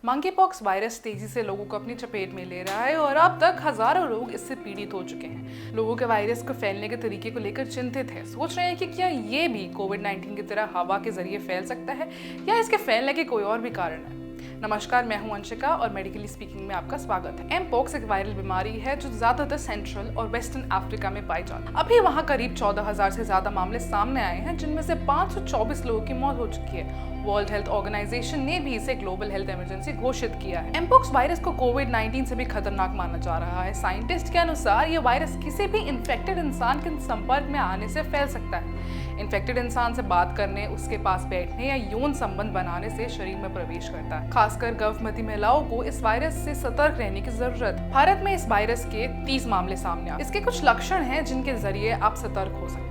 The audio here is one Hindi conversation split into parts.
मंकी पॉक्स वायरस तेजी से लोगों को अपनी चपेट में ले रहा है और अब तक हजारों लोग इससे पीड़ित हो चुके हैं। लोगों के वायरस को फैलने के तरीके को लेकर चिंतित है, सोच रहे हैं कि क्या ये भी कोविड-19 की तरह हवा के जरिए फैल सकता है या इसके फैलने के कोई और भी कारण है। नमस्कार, मैं हूं अंशिका और मेडिकली स्पीकिंग में आपका स्वागत है। एमपॉक्स एक वायरल बीमारी है जो ज्यादातर सेंट्रल और वेस्टर्न अफ्रीका में पाई जाती है। अभी वहां करीब 14,000 से ज्यादा मामले सामने आए हैं, जिनमें से 524 लोगों की मौत हो चुकी है। वर्ल्ड हेल्थ ऑर्गेनाइजेशन ने भी इसे ग्लोबल हेल्थ इमरजेंसी घोषित किया है। एमपॉक्स वायरस को कोविड-19 से भी खतरनाक माना जा रहा है। साइंटिस्ट के अनुसार ये वायरस किसी भी इन्फेक्टेड इंसान के संपर्क में आने से फैल सकता है। इन्फेक्टेड इंसान से बात करने, उसके पास बैठने या यौन संबंध बनाने से शरीर में प्रवेश करता है। खासकर गर्भवती महिलाओं को इस वायरस से सतर्क रहने की जरूरत है। भारत में इस वायरस के 30 मामले सामने आए। इसके कुछ लक्षण हैं जिनके जरिए आप सतर्क हो सकते हैं।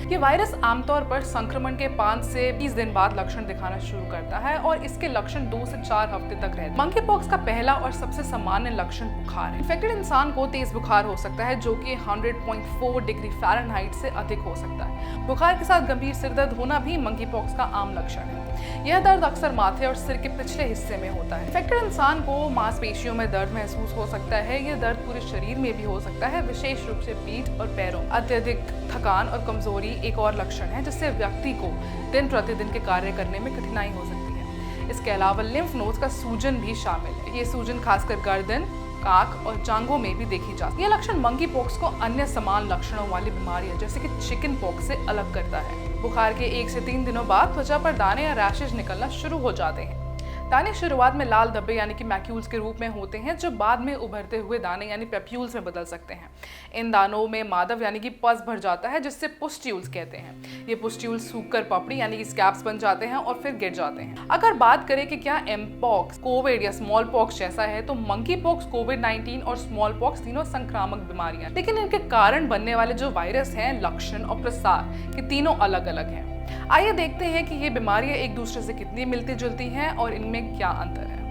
ये वायरस आमतौर पर संक्रमण के 5 से 20 दिन बाद लक्षण दिखाना शुरू करता है और इसके लक्षण 2 से 4 हफ्ते तक रहते हैं। मंकी पॉक्स का पहला और सबसे सामान्य लक्षण बुखार है। इन्फेक्टेड इंसान को तेज बुखार हो सकता है, जो कि 100.4 डिग्री फ़ारेनहाइट से अधिक हो सकता है। बुखार के साथ गंभीर सिर दर्द होना भी मंकी पॉक्स का आम लक्षण है। यह दर्द अक्सर माथे और सिर के पिछले हिस्से में होता है। इन्फेक्टेड इंसान को मांसपेशियों में दर्द महसूस हो सकता है। यह दर्द पूरे शरीर में भी हो सकता है, विशेष रूप से पीठ और पैरों। अत्यधिक थकान और कमजोरी एक और लक्षण है, जिससे व्यक्ति को दिन प्रतिदिन के कार्य करने में कठिनाई हो सकती है। इसके अलावा लिम्फ नोड्स का सूजन भी शामिल है। ये सूजन खासकर गर्दन, काक और जांघों में भी देखी जाती है। यह लक्षण मंकी पॉक्स को अन्य समान लक्षणों वाली बीमारियां जैसे कि चिकन पॉक्स से अलग करता है। बुखार के 1 से 3 दिनों बाद त्वचा पर दाने या रैशेज निकलना शुरू हो जाते हैं। दाने शुरुआत में लाल धब्बे यानी कि मैक्यूल्स के रूप में होते हैं, जो बाद में उभरते हुए दाने यानी पेप्यूल्स में बदल सकते हैं। इन दानों में मादव यानी कि पस भर जाता है, जिससे पुस्ट्यूल्स कहते हैं। ये पुस्ट्यूल्स सूखकर पपड़ी यानी कि स्कैब्स बन जाते हैं और फिर गिर जाते हैं। अगर बात करें कि क्या एमपॉक्स कोविड या स्मॉल पॉक्स जैसा है, तो मंकी पॉक्स, कोविड-19 और स्मॉल पॉक्स तीनों संक्रामक बीमारियां, लेकिन इनके कारण बनने वाले जो वायरस हैं, लक्षण और प्रसार के तीनों अलग अलग हैं। आइए देखते हैं कि ये बीमारियां एक दूसरे से कितनी मिलती जुलती हैं और इनमें क्या अंतर है।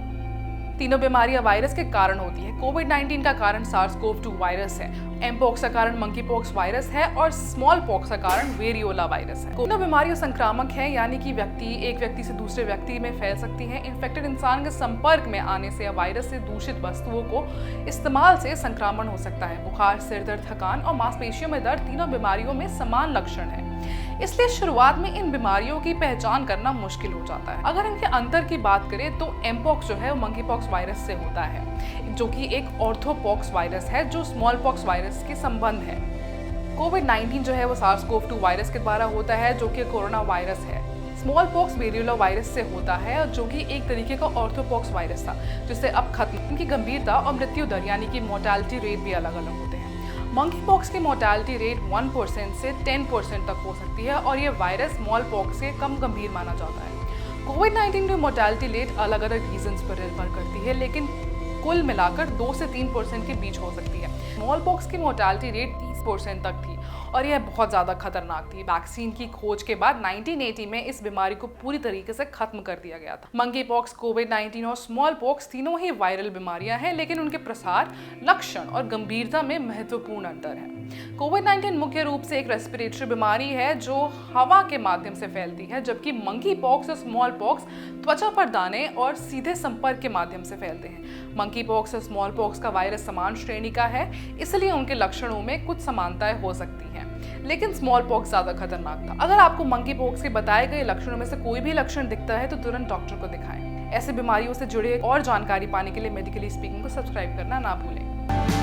तीनों बीमारियां वायरस के कारण होती है। कोविड-19 का कारण सार्स-कोव-2 वायरस है, एमपॉक्स का कारण मंकी पॉक्स वायरस है और स्मॉल पॉक्स का कारण वेरियोला वायरस है। तीनों बीमारियां संक्रामक हैं, यानी कि एक व्यक्ति से दूसरे व्यक्ति में फैल सकती हैं। इन्फेक्टेड इंसान के संपर्क में आने से या वायरस से दूषित वस्तुओं को इस्तेमाल से संक्रमण हो सकता है। बुखार, सिर दर्द, थकान और मांसपेशियों में दर्द तीनों बीमारियों में समान लक्षण है, इसलिए शुरुआत में इन बीमारियों की पहचान करना मुश्किल हो जाता है। अगर इनके अंतर की बात करें तो एमपॉक्स जो है वो मंकी पॉक्स वायरस से होता है, जो कि एक ऑर्थोपॉक्स वायरस है जो स्मॉल पॉक्स वायरस के संबंध है। कोविड-19 जो है वो सार्स-कोव-2 वायरस के द्वारा होता है, जो कि कोरोना वायरस है। स्मॉल पॉक्स वेरियोला वायरस से होता है, जो कि एक तरीके का ऑर्थोपॉक्स वायरस था, जिससे अब खत्म। इनकी गंभीरता और मृत्यु दर यानी कि मोर्टेलिटी रेट भी अलग अलग होते हैं। मंकी पॉक्स की मोर्टेलिटी रेट 1% से 10% तक हो सकती है और ये वायरस स्मॉल पॉक्स से कम गंभीर माना जाता है। कोविड-19 की मोर्टेलिटी रेट अलग अलग रीजंस पर निर्भर करती है, लेकिन कुल मिलाकर 2 से 3% के बीच हो सकती है। स्मॉल पॉक्स की मोर्टेलिटी रेट 30% तक थी और यह बहुत ज़्यादा खतरनाक थी। वैक्सीन की खोज के बाद 1980 में इस बीमारी को पूरी तरीके से खत्म कर दिया गया था। मंकी पॉक्स, कोविड-19 और स्मॉल पॉक्स तीनों ही वायरल बीमारियां हैं, लेकिन उनके प्रसार, लक्षण और गंभीरता में महत्वपूर्ण अंतर है। कोविड-19 मुख्य रूप से एक रेस्पिरेटरी बीमारी है जो हवा के माध्यम से फैलती है, जबकि मंकी पॉक्स और स्मॉल पॉक्स त्वचा पर दाने और सीधे संपर्क के माध्यम से फैलते हैं। मंकी पॉक्स और स्मॉल पॉक्स का वायरस समान श्रेणी का है, इसलिए उनके लक्षणों में कुछ समानताएं हो सकती हैं, लेकिन स्मॉल पॉक्स ज्यादा खतरनाक था। अगर आपको मंकी पॉक्स के बताए गए लक्षणों में से कोई भी लक्षण दिखता है तो तुरंत डॉक्टर को दिखाएं। ऐसे बीमारियों से जुड़े और जानकारी पाने के लिए मेडिकली स्पीकिंग को सब्सक्राइब करना ना भूलें।